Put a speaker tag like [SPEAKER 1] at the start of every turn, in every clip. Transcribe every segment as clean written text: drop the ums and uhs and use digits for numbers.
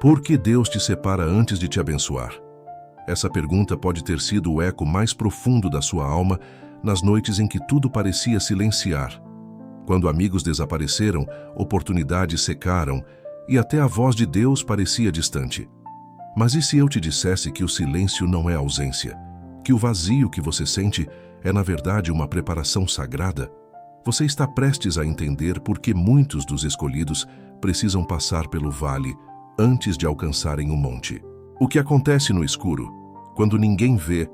[SPEAKER 1] Por que Deus te separa antes de te abençoar? Essa pergunta pode ter sido o eco mais profundo da sua alma nas noites em que tudo parecia silenciar. Quando amigos desapareceram, oportunidades secaram e até a voz de Deus parecia distante. Mas e se eu te dissesse que o silêncio não é ausência? Que o vazio que você sente é, na verdade, uma preparação sagrada? Você está prestes a entender por que muitos dos escolhidos precisam passar pelo vale antes de alcançarem o monte. O que acontece no escuro, quando ninguém vê,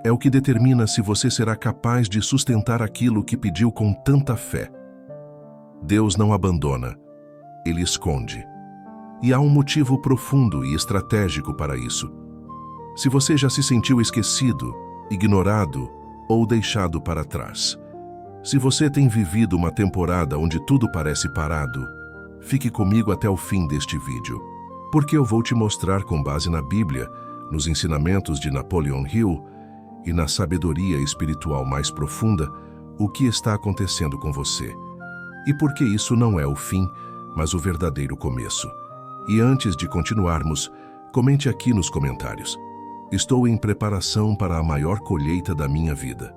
[SPEAKER 1] é o que determina se você será capaz de sustentar aquilo que pediu com tanta fé. Deus não abandona, Ele esconde. E há um motivo profundo e estratégico para isso. Se você já se sentiu esquecido, ignorado ou deixado para trás, se você tem vivido uma temporada onde tudo parece parado, fique comigo até o fim deste vídeo, porque eu vou te mostrar com base na Bíblia, nos ensinamentos de Napoleon Hill e na sabedoria espiritual mais profunda, o que está acontecendo com você. E por que isso não é o fim, mas o verdadeiro começo. E antes de continuarmos, comente aqui nos comentários: estou em preparação para a maior colheita da minha vida.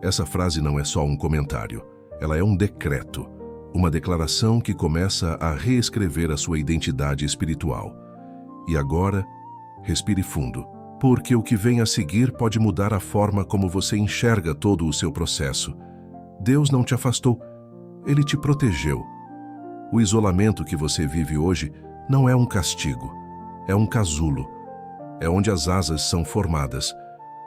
[SPEAKER 1] Essa frase não é só um comentário, ela é um decreto, uma declaração que começa a reescrever a sua identidade espiritual. E agora, respire fundo, porque o que vem a seguir pode mudar a forma como você enxerga todo o seu processo. Deus não te afastou, Ele te protegeu. O isolamento que você vive hoje não é um castigo, é um casulo. É onde as asas são formadas.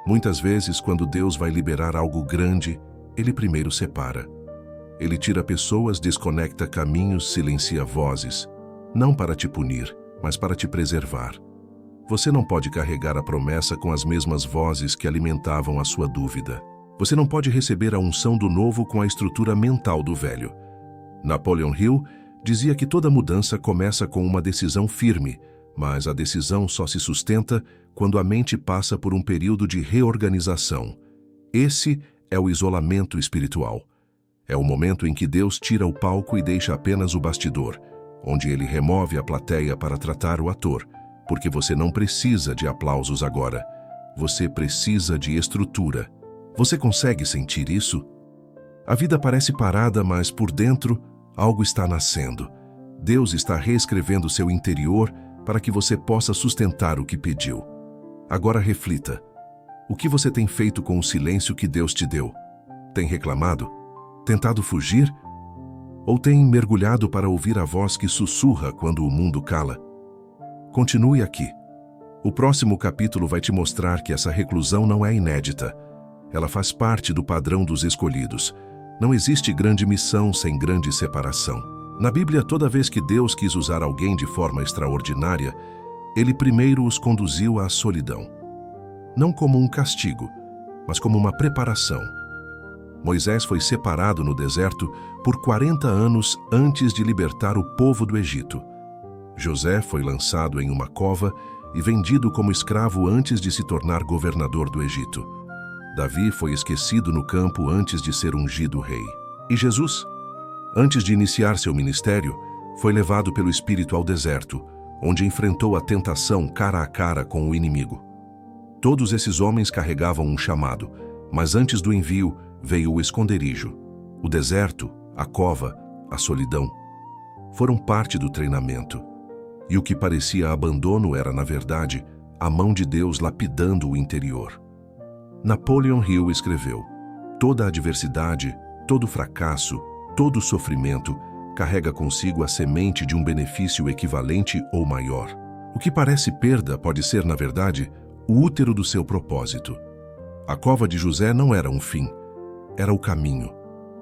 [SPEAKER 1] Muitas vezes, quando Deus vai liberar algo grande, Ele primeiro separa. Ele tira pessoas, desconecta caminhos, silencia vozes, não para te punir, mas para te preservar. Você não pode carregar a promessa com as mesmas vozes que alimentavam a sua dúvida. Você não pode receber a unção do novo com a estrutura mental do velho. Napoleon Hill dizia que toda mudança começa com uma decisão firme, mas a decisão só se sustenta quando a mente passa por um período de reorganização. Esse é o isolamento espiritual. É o momento em que Deus tira o palco e deixa apenas o bastidor, onde Ele remove a plateia para tratar o ator, porque você não precisa de aplausos agora. Você precisa de estrutura. Você consegue sentir isso? A vida parece parada, mas por dentro algo está nascendo. Deus está reescrevendo seu interior para que você possa sustentar o que pediu. Agora reflita. O que você tem feito com o silêncio que Deus te deu? Tem reclamado? Tentado fugir? Ou tem mergulhado para ouvir a voz que sussurra quando o mundo cala? Continue aqui. O próximo capítulo vai te mostrar que essa reclusão não é inédita. Ela faz parte do padrão dos escolhidos. Não existe grande missão sem grande separação. Na Bíblia, toda vez que Deus quis usar alguém de forma extraordinária, Ele primeiro os conduziu à solidão. Não como um castigo, mas como uma preparação. Moisés foi separado no deserto por 40 anos antes de libertar o povo do Egito. José foi lançado em uma cova e vendido como escravo antes de se tornar governador do Egito. Davi foi esquecido no campo antes de ser ungido rei. E Jesus, antes de iniciar seu ministério, foi levado pelo Espírito ao deserto, onde enfrentou a tentação cara a cara com o inimigo. Todos esses homens carregavam um chamado, mas antes do envio veio o esconderijo, o deserto, a cova, a solidão. Foram parte do treinamento. E o que parecia abandono era, na verdade, a mão de Deus lapidando o interior. Napoleon Hill escreveu: toda adversidade, todo fracasso, todo sofrimento carrega consigo a semente de um benefício equivalente ou maior. O que parece perda pode ser, na verdade, o útero do seu propósito. A cova de José não era um fim, era o caminho.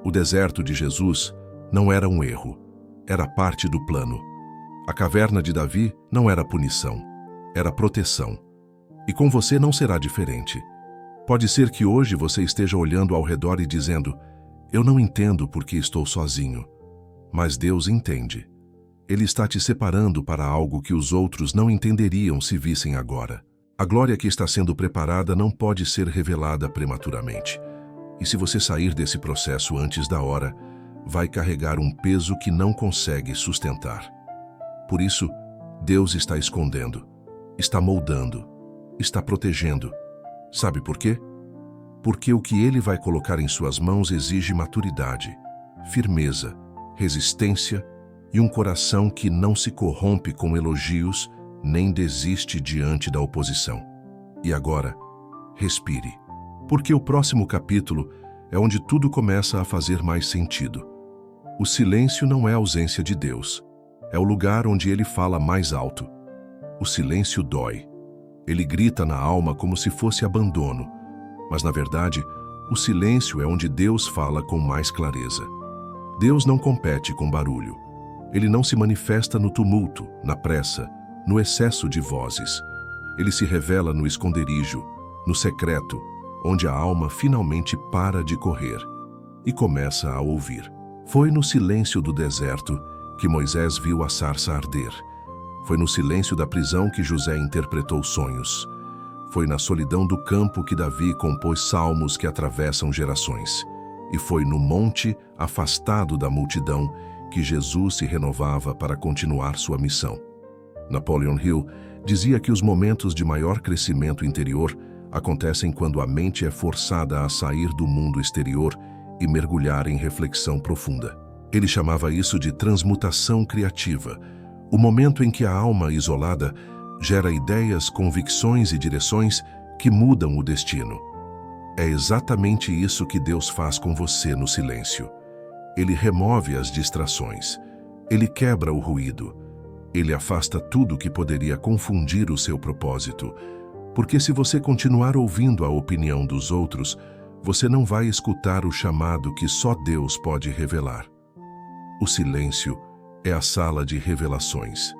[SPEAKER 1] O deserto de Jesus não era um erro, era parte do plano. A caverna de Davi não era punição, era proteção. E com você não será diferente. Pode ser que hoje você esteja olhando ao redor e dizendo: eu não entendo porque estou sozinho. Mas Deus entende. Ele está te separando para algo que os outros não entenderiam se vissem agora. A glória que está sendo preparada não pode ser revelada prematuramente. E se você sair desse processo antes da hora, vai carregar um peso que não consegue sustentar. Por isso, Deus está escondendo, está moldando, está protegendo. Sabe por quê? Porque o que Ele vai colocar em suas mãos exige maturidade, firmeza, resistência e um coração que não se corrompe com elogios nem desiste diante da oposição. E agora, respire, porque o próximo capítulo é onde tudo começa a fazer mais sentido. O silêncio não é a ausência de Deus, é o lugar onde Ele fala mais alto. O silêncio dói. Ele grita na alma como se fosse abandono, mas na verdade, o silêncio é onde Deus fala com mais clareza. Deus não compete com barulho. Ele não se manifesta no tumulto, na pressa, no excesso de vozes. Ele se revela no esconderijo, no secreto, onde a alma finalmente para de correr e começa a ouvir. Foi no silêncio do deserto que Moisés viu a sarça arder. Foi no silêncio da prisão que José interpretou sonhos. Foi na solidão do campo que Davi compôs salmos que atravessam gerações. E foi no monte, afastado da multidão, que Jesus se renovava para continuar sua missão. Napoleon Hill dizia que os momentos de maior crescimento interior acontecem quando a mente é forçada a sair do mundo exterior e mergulhar em reflexão profunda. Ele chamava isso de transmutação criativa, o momento em que a alma isolada gera ideias, convicções e direções que mudam o destino. É exatamente isso que Deus faz com você no silêncio. Ele remove as distrações, Ele quebra o ruído, Ele afasta tudo que poderia confundir o seu propósito, porque se você continuar ouvindo a opinião dos outros, você não vai escutar o chamado que só Deus pode revelar. O silêncio é a sala de revelações.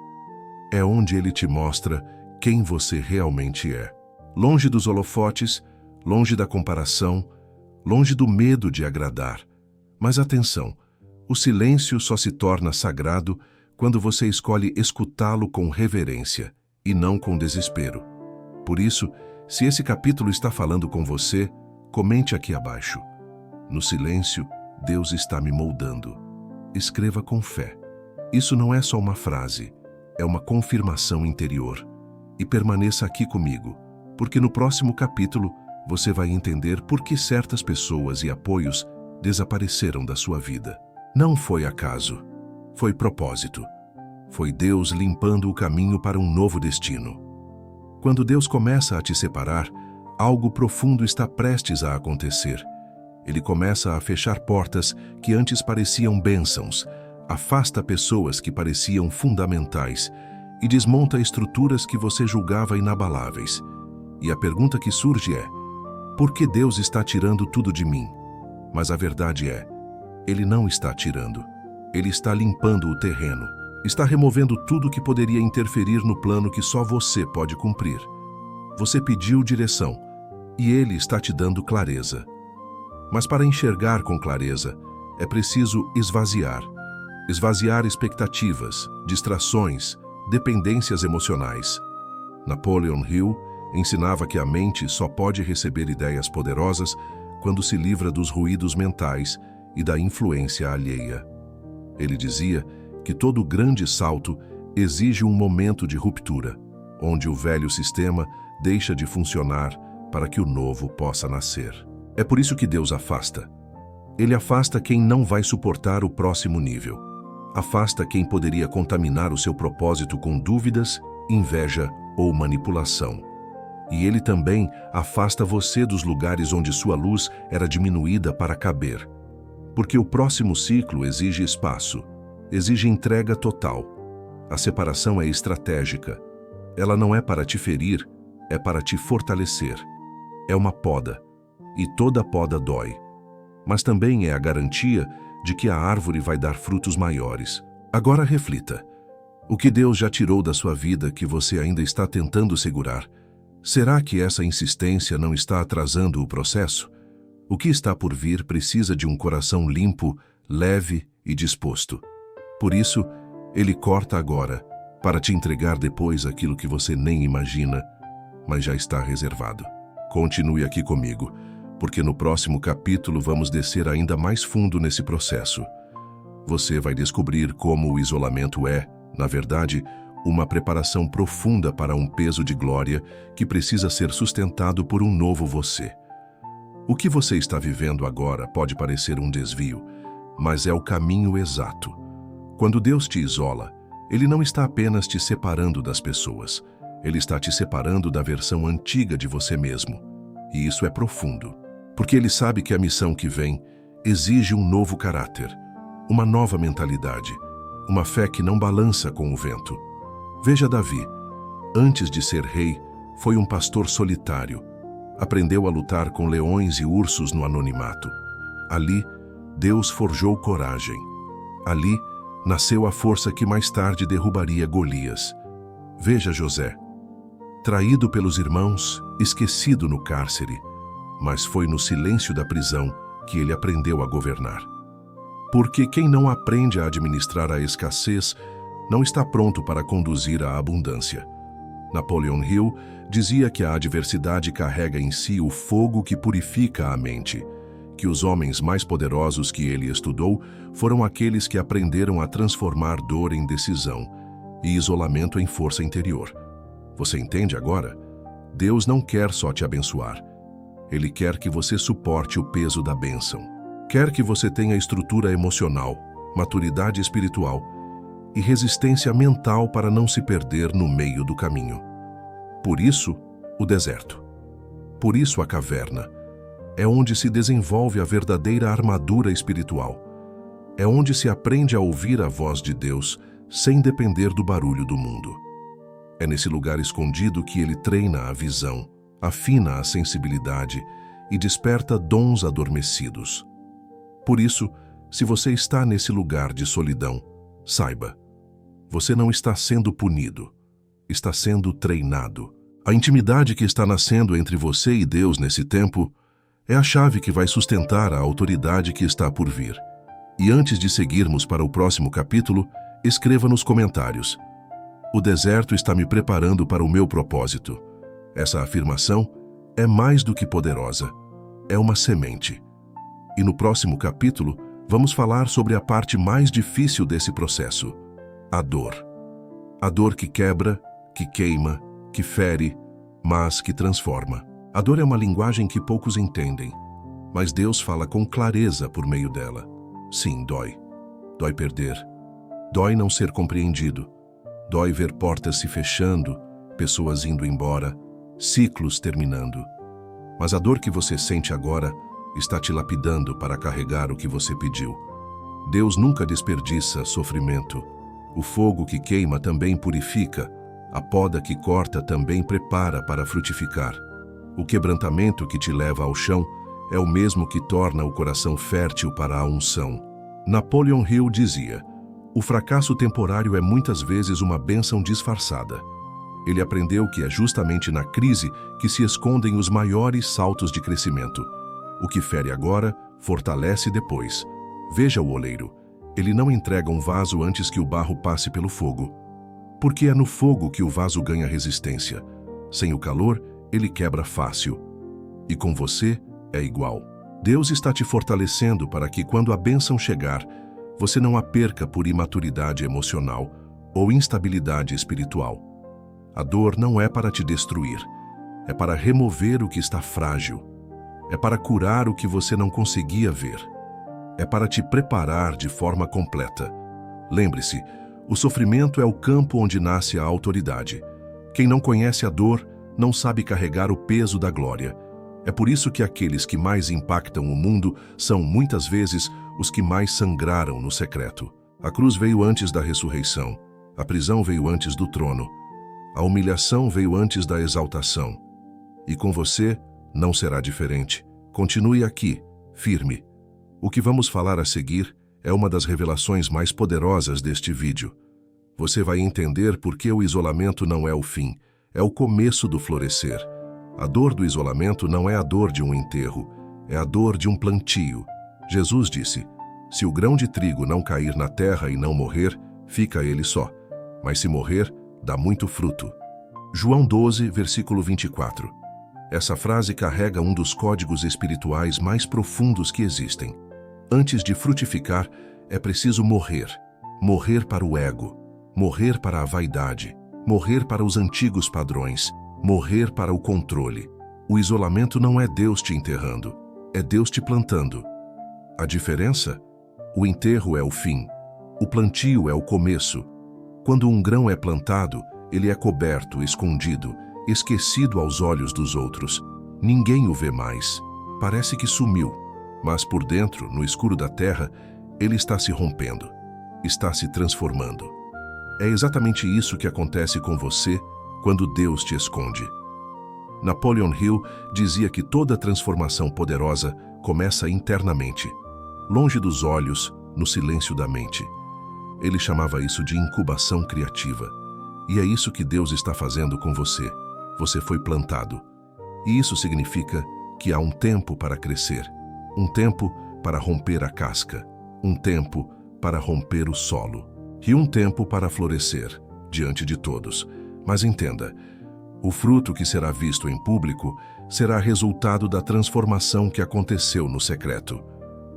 [SPEAKER 1] É onde Ele te mostra quem você realmente é. Longe dos holofotes, longe da comparação, longe do medo de agradar. Mas atenção, o silêncio só se torna sagrado quando você escolhe escutá-lo com reverência e não com desespero. Por isso, se esse capítulo está falando com você, comente aqui abaixo. No silêncio, Deus está me moldando. Escreva com fé. Isso não é só uma frase, é uma confirmação interior. E permaneça aqui comigo, porque no próximo capítulo você vai entender por que certas pessoas e apoios desapareceram da sua vida. Não foi acaso, foi propósito. Foi Deus limpando o caminho para um novo destino. Quando Deus começa a te separar, algo profundo está prestes a acontecer. Ele começa a fechar portas que antes pareciam bênçãos, afasta pessoas que pareciam fundamentais e desmonta estruturas que você julgava inabaláveis. E a pergunta que surge é: por que Deus está tirando tudo de mim? Mas a verdade é, Ele não está tirando. Ele está limpando o terreno. Está removendo tudo que poderia interferir no plano que só você pode cumprir. Você pediu direção e Ele está te dando clareza. Mas para enxergar com clareza, é preciso esvaziar. Esvaziar expectativas, distrações, dependências emocionais. Napoleon Hill ensinava que a mente só pode receber ideias poderosas quando se livra dos ruídos mentais e da influência alheia. Ele dizia que todo grande salto exige um momento de ruptura, onde o velho sistema deixa de funcionar para que o novo possa nascer. É por isso que Deus afasta. Ele afasta quem não vai suportar o próximo nível. Afasta quem poderia contaminar o seu propósito com dúvidas, inveja ou manipulação. E Ele também afasta você dos lugares onde sua luz era diminuída para caber. Porque o próximo ciclo exige espaço, exige entrega total. A separação é estratégica. Ela não é para te ferir, é para te fortalecer. É uma poda, e toda poda dói. Mas também é a garantia de que a árvore vai dar frutos maiores. Agora reflita. O que Deus já tirou da sua vida que você ainda está tentando segurar? Será que essa insistência não está atrasando o processo? O que está por vir precisa de um coração limpo, leve e disposto. Por isso, Ele corta agora, para te entregar depois aquilo que você nem imagina, mas já está reservado. Continue aqui comigo, porque no próximo capítulo vamos descer ainda mais fundo nesse processo. Você vai descobrir como o isolamento é, na verdade, uma preparação profunda para um peso de glória que precisa ser sustentado por um novo você. O que você está vivendo agora pode parecer um desvio, mas é o caminho exato. Quando Deus te isola, Ele não está apenas te separando das pessoas, Ele está te separando da versão antiga de você mesmo. E isso é profundo, porque Ele sabe que a missão que vem exige um novo caráter, uma nova mentalidade, uma fé que não balança com o vento. Veja Davi, antes de ser rei, foi um pastor solitário. Aprendeu a lutar com leões e ursos no anonimato. Ali, Deus forjou coragem. Ali, nasceu a força que mais tarde derrubaria Golias. Veja José, traído pelos irmãos, esquecido no cárcere, mas foi no silêncio da prisão que ele aprendeu a governar. Porque quem não aprende a administrar a escassez não está pronto para conduzir a abundância. Napoleon Hill dizia que a adversidade carrega em si o fogo que purifica a mente, que os homens mais poderosos que ele estudou foram aqueles que aprenderam a transformar dor em decisão e isolamento em força interior. Você entende agora? Deus não quer só te abençoar. Ele quer que você suporte o peso da bênção. Quer que você tenha estrutura emocional, maturidade espiritual e resistência mental para não se perder no meio do caminho. Por isso, o deserto. Por isso, a caverna. É onde se desenvolve a verdadeira armadura espiritual. É onde se aprende a ouvir a voz de Deus sem depender do barulho do mundo. É nesse lugar escondido que ele treina a visão, afina a sensibilidade e desperta dons adormecidos. Por isso, se você está nesse lugar de solidão, saiba, você não está sendo punido, está sendo treinado. A intimidade que está nascendo entre você e Deus nesse tempo é a chave que vai sustentar a autoridade que está por vir. E antes de seguirmos para o próximo capítulo, escreva nos comentários: o deserto está me preparando para o meu propósito. Essa afirmação é mais do que poderosa, é uma semente. E no próximo capítulo, vamos falar sobre a parte mais difícil desse processo: a dor. A dor que quebra, que queima, que fere, mas que transforma. A dor é uma linguagem que poucos entendem, mas Deus fala com clareza por meio dela. Sim, dói. Dói perder. Dói não ser compreendido. Dói ver portas se fechando, pessoas indo embora, ciclos terminando. Mas a dor que você sente agora está te lapidando para carregar o que você pediu. Deus nunca desperdiça sofrimento. O fogo que queima também purifica. A poda que corta também prepara para frutificar. O quebrantamento que te leva ao chão é o mesmo que torna o coração fértil para a unção. Napoleon Hill dizia: o fracasso temporário é muitas vezes uma bênção disfarçada. Ele aprendeu que é justamente na crise que se escondem os maiores saltos de crescimento. O que fere agora, fortalece depois. Veja o oleiro. Ele não entrega um vaso antes que o barro passe pelo fogo. Porque é no fogo que o vaso ganha resistência. Sem o calor, ele quebra fácil. E com você, é igual. Deus está te fortalecendo para que, quando a bênção chegar, você não a perca por imaturidade emocional ou instabilidade espiritual. A dor não é para te destruir, é para remover o que está frágil. É para curar o que você não conseguia ver. É para te preparar de forma completa. Lembre-se, o sofrimento é o campo onde nasce a autoridade. Quem não conhece a dor não sabe carregar o peso da glória. É por isso que aqueles que mais impactam o mundo são, muitas vezes, os que mais sangraram no secreto. A cruz veio antes da ressurreição. A prisão veio antes do trono. A humilhação veio antes da exaltação. E com você, não será diferente. Continue aqui, firme. O que vamos falar a seguir é uma das revelações mais poderosas deste vídeo. Você vai entender por que o isolamento não é o fim, é o começo do florescer. A dor do isolamento não é a dor de um enterro, é a dor de um plantio. Jesus disse: se o grão de trigo não cair na terra e não morrer, fica ele só. Mas se morrer, dá muito fruto. João 12, versículo 24. Essa frase carrega um dos códigos espirituais mais profundos que existem. Antes de frutificar, é preciso morrer. Morrer para o ego. morrer para a vaidade, morrer para os antigos padrões, morrer para o controle. O isolamento não é Deus te enterrando, é Deus te plantando. A diferença? O enterro é o fim, o plantio é o começo. Quando um grão é plantado, ele é coberto, escondido, esquecido aos olhos dos outros. Ninguém o vê mais. Parece que sumiu, mas por dentro, no escuro da terra, ele está se rompendo, está se transformando. É exatamente isso que acontece com você quando Deus te esconde. Napoleon Hill dizia que toda transformação poderosa começa internamente, longe dos olhos, no silêncio da mente. Ele chamava isso de incubação criativa. E é isso que Deus está fazendo com você. Você foi plantado. E isso significa que há um tempo para crescer, um tempo para romper a casca, um tempo para romper o solo e um tempo para florescer diante de todos. Mas entenda, o fruto que será visto em público será resultado da transformação que aconteceu no secreto.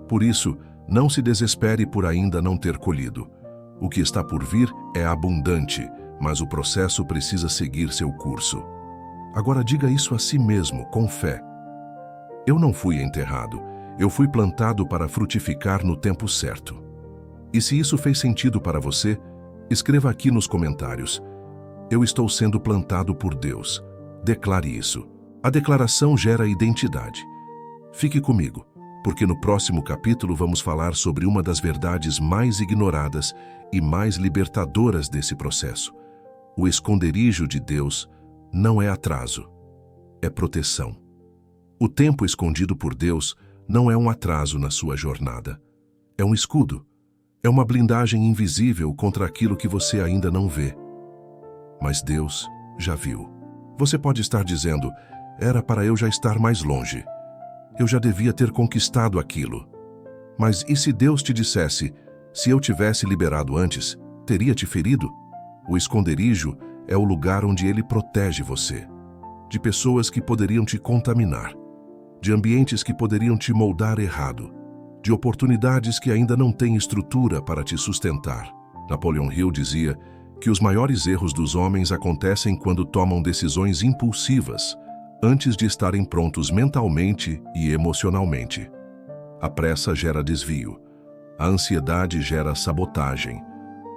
[SPEAKER 1] Por isso, não se desespere por ainda não ter colhido. O que está por vir é abundante, mas o processo precisa seguir seu curso. Agora diga isso a si mesmo, com fé. Eu não fui enterrado, eu fui plantado para frutificar no tempo certo. E se isso fez sentido para você, escreva aqui nos comentários. Eu estou sendo plantado por Deus. Declare isso. A declaração gera identidade. Fique comigo, porque no próximo capítulo vamos falar sobre uma das verdades mais ignoradas e mais libertadoras desse processo. O esconderijo de Deus não é atraso, é proteção. O tempo escondido por Deus não é um atraso na sua jornada. É um escudo. É uma blindagem invisível contra aquilo que você ainda não vê. Mas Deus já viu. Você pode estar dizendo, era para eu já estar mais longe. Eu já devia ter conquistado aquilo. Mas e se Deus te dissesse, se eu tivesse liberado antes, teria te ferido? O esconderijo é o lugar onde Ele protege você, de pessoas que poderiam te contaminar, de ambientes que poderiam te moldar errado, de oportunidades que ainda não têm estrutura para te sustentar. Napoleon Hill dizia que os maiores erros dos homens acontecem quando tomam decisões impulsivas, antes de estarem prontos mentalmente e emocionalmente. A pressa gera desvio, a ansiedade gera sabotagem.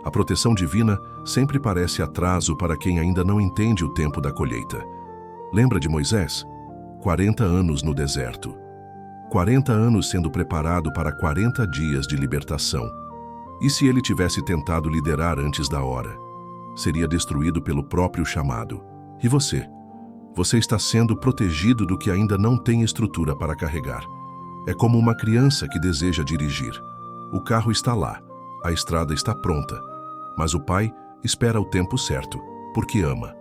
[SPEAKER 1] A proteção divina sempre parece atraso para quem ainda não entende o tempo da colheita. Lembra de Moisés? 40 anos no deserto. 40 anos sendo preparado para 40 dias de libertação. E se ele tivesse tentado liderar antes da hora? Seria destruído pelo próprio chamado. E você? Você está sendo protegido do que ainda não tem estrutura para carregar. É como uma criança que deseja dirigir. O carro está lá, a estrada está pronta. Mas o pai espera o tempo certo, porque ama,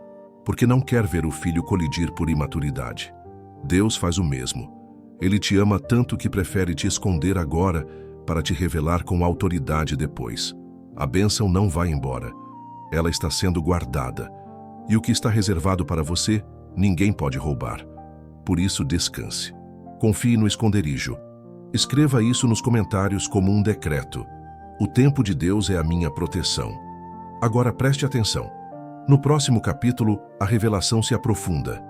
[SPEAKER 1] porque não quer ver o filho colidir por imaturidade. Deus faz o mesmo. Ele te ama tanto que prefere te esconder agora para te revelar com autoridade depois. A bênção não vai embora. Ela está sendo guardada. E o que está reservado para você, ninguém pode roubar. Por isso, descanse. Confie no esconderijo. Escreva isso nos comentários como um decreto. O tempo de Deus é a minha proteção. Agora preste atenção. No próximo capítulo, a revelação se aprofunda.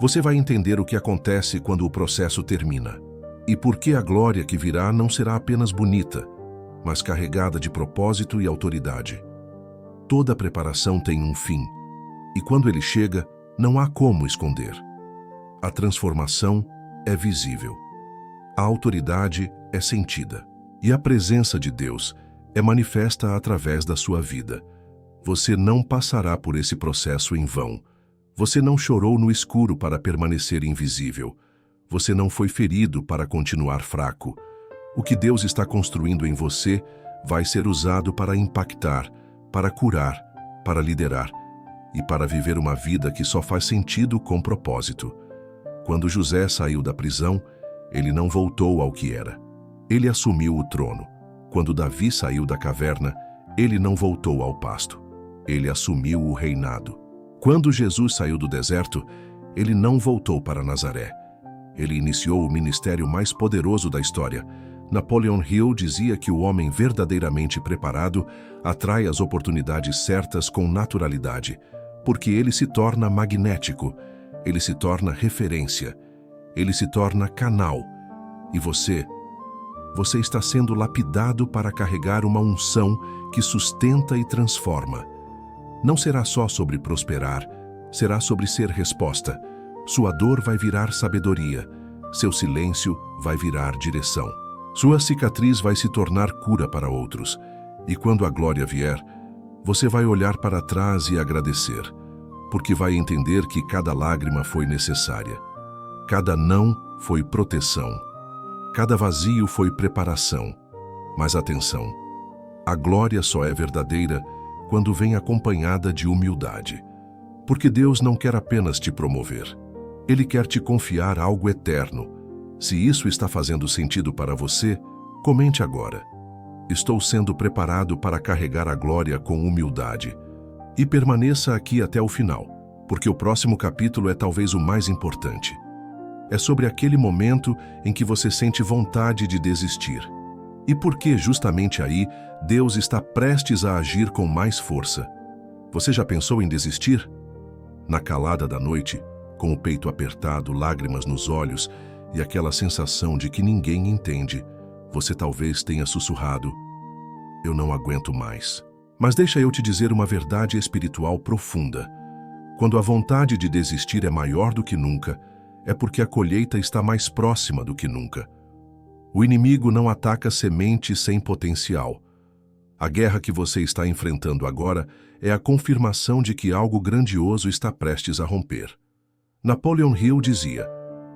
[SPEAKER 1] Você vai entender o que acontece quando o processo termina. E por que a glória que virá não será apenas bonita, mas carregada de propósito e autoridade. Toda preparação tem um fim. E quando ele chega, não há como esconder. A transformação é visível. A autoridade é sentida. E a presença de Deus é manifesta através da sua vida. Você não passará por esse processo em vão. Você não chorou no escuro para permanecer invisível. Você não foi ferido para continuar fraco. O que Deus está construindo em você vai ser usado para impactar, para curar, para liderar e para viver uma vida que só faz sentido com propósito. Quando José saiu da prisão, ele não voltou ao que era. Ele assumiu o trono. Quando Davi saiu da caverna, ele não voltou ao pasto. Ele assumiu o reinado. Quando Jesus saiu do deserto, ele não voltou para Nazaré. Ele iniciou o ministério mais poderoso da história, Napoleon Hill dizia que o homem verdadeiramente preparado atrai as oportunidades certas com naturalidade, porque ele se torna magnético, ele se torna referência, ele se torna canal. E você está sendo lapidado para carregar uma unção que sustenta e transforma. Não será só sobre prosperar, será sobre ser resposta. Sua dor vai virar sabedoria, seu silêncio vai virar direção. Sua cicatriz vai se tornar cura para outros. E quando a glória vier, você vai olhar para trás e agradecer, porque vai entender que cada lágrima foi necessária. Cada não foi proteção. Cada vazio foi preparação. Mas atenção, a glória só é verdadeira quando vem acompanhada de humildade. Porque Deus não quer apenas te promover. Ele quer te confiar algo eterno. Se isso está fazendo sentido para você, comente agora. Estou sendo preparado para carregar a glória com humildade. E permaneça aqui até o final, porque o próximo capítulo é talvez o mais importante. É sobre aquele momento em que você sente vontade de desistir. E por que justamente aí Deus está prestes a agir com mais força? Você já pensou em desistir? Na calada da noite, com o peito apertado, lágrimas nos olhos e aquela sensação de que ninguém entende, você talvez tenha sussurrado: "Eu não aguento mais." Mas deixa eu te dizer uma verdade espiritual profunda. Quando a vontade de desistir é maior do que nunca, é porque a colheita está mais próxima do que nunca. O inimigo não ataca sementes sem potencial. A guerra que você está enfrentando agora é a confirmação de que algo grandioso está prestes a romper. Napoleon Hill dizia: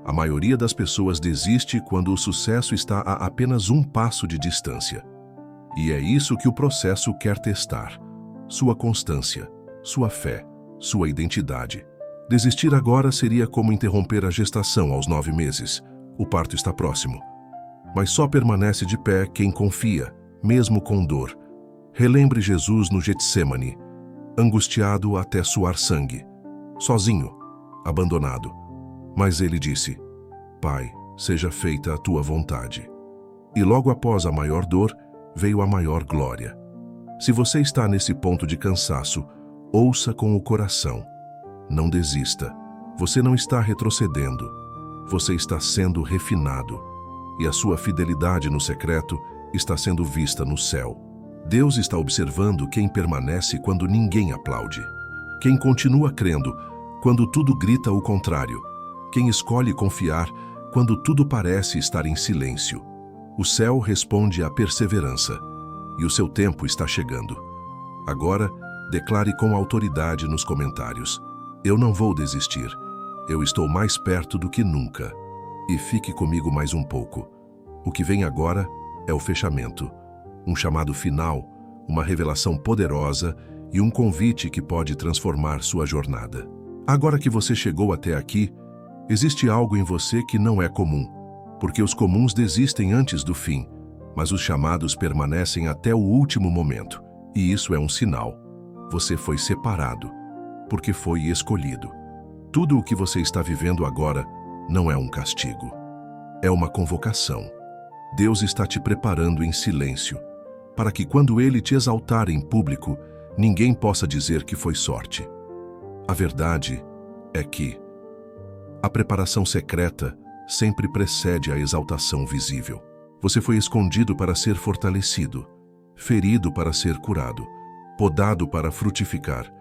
[SPEAKER 1] "A maioria das pessoas desiste quando o sucesso está a apenas um passo de distância." E é isso que o processo quer testar: sua constância, sua fé, sua identidade. Desistir agora seria como interromper a gestação aos 9 meses. O parto está próximo. Mas só permanece de pé quem confia, mesmo com dor. Relembre Jesus no Getsêmani, angustiado até suar sangue, sozinho, abandonado. Mas ele disse: "Pai, seja feita a tua vontade." E logo após a maior dor, veio a maior glória. Se você está nesse ponto de cansaço, ouça com o coração. Não desista. Você não está retrocedendo. Você está sendo refinado. E a sua fidelidade no secreto está sendo vista no céu. Deus está observando quem permanece quando ninguém aplaude. Quem continua crendo quando tudo grita o contrário. Quem escolhe confiar quando tudo parece estar em silêncio. O céu responde à perseverança. E o seu tempo está chegando. Agora, declare com autoridade nos comentários: "Eu não vou desistir. Eu estou mais perto do que nunca." E fique comigo mais um pouco. O que vem agora é o fechamento. Um chamado final, uma revelação poderosa e um convite que pode transformar sua jornada. Agora que você chegou até aqui, existe algo em você que não é comum, porque os comuns desistem antes do fim, mas os chamados permanecem até o último momento. E isso é um sinal. Você foi separado, porque foi escolhido. Tudo o que você está vivendo agora não é um castigo. É uma convocação. Deus está te preparando em silêncio, para que quando Ele te exaltar em público, ninguém possa dizer que foi sorte. A verdade é que a preparação secreta sempre precede a exaltação visível. Você foi escondido para ser fortalecido, ferido para ser curado, podado para frutificar.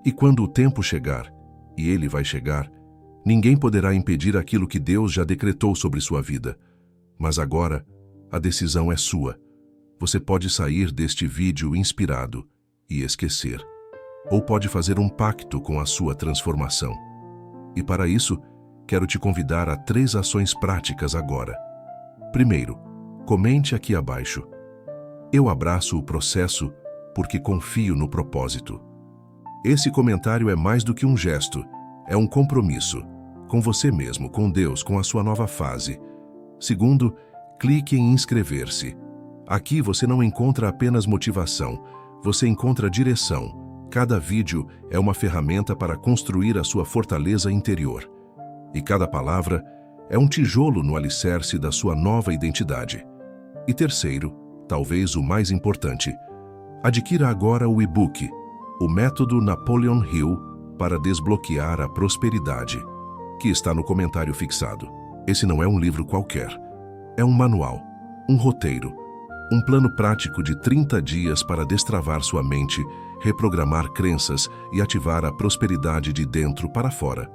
[SPEAKER 1] E quando o tempo chegar, e ele vai chegar, ninguém poderá impedir aquilo que Deus já decretou sobre sua vida. Mas agora, a decisão é sua. Você pode sair deste vídeo inspirado e esquecer, ou pode fazer um pacto com a sua transformação. E para isso, quero te convidar a 3 ações práticas agora. Primeiro, comente aqui abaixo: "Eu abraço o processo porque confio no propósito." Esse comentário é mais do que um gesto, é um compromisso, com você mesmo, com Deus, com a sua nova fase. Segundo, clique em inscrever-se. Aqui você não encontra apenas motivação, você encontra direção. Cada vídeo é uma ferramenta para construir a sua fortaleza interior. E cada palavra é um tijolo no alicerce da sua nova identidade. E terceiro, talvez o mais importante, adquira agora o e-book, O Método Napoleon Hill para Desbloquear a Prosperidade, que está no comentário fixado. Esse não é um livro qualquer. É um manual, um roteiro, um plano prático de 30 dias para destravar sua mente, reprogramar crenças e ativar a prosperidade de dentro para fora.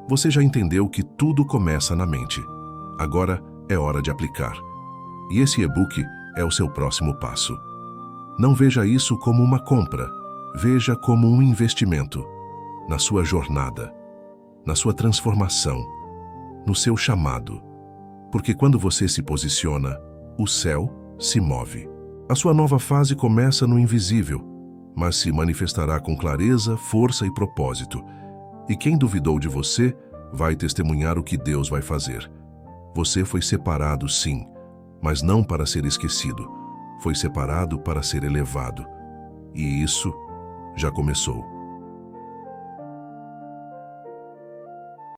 [SPEAKER 1] Você já entendeu que tudo começa na mente. Agora é hora de aplicar. E esse e-book é o seu próximo passo. Não veja isso como uma compra. Veja como um investimento na sua jornada, na sua transformação, no seu chamado. Porque quando você se posiciona, o céu se move. A sua nova fase começa no invisível, mas se manifestará com clareza, força e propósito. E quem duvidou de você vai testemunhar o que Deus vai fazer. Você foi separado, sim, mas não para ser esquecido. Foi separado para ser elevado. E isso já começou.